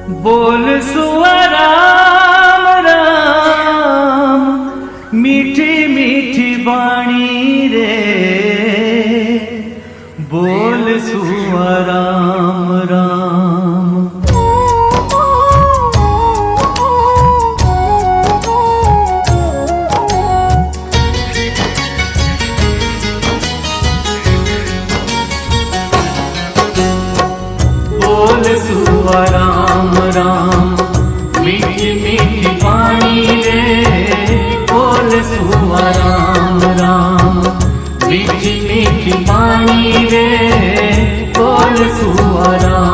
बोल सुआ राम राम, मीठी मीठी बाणी रे। बोल सुआ राम राम। बोल सुआ राम राम, मीठी मीठी वाणी रे। बोल सुआ राम राम, मीठी मीठी वाणी रे। बोल सुआ राम।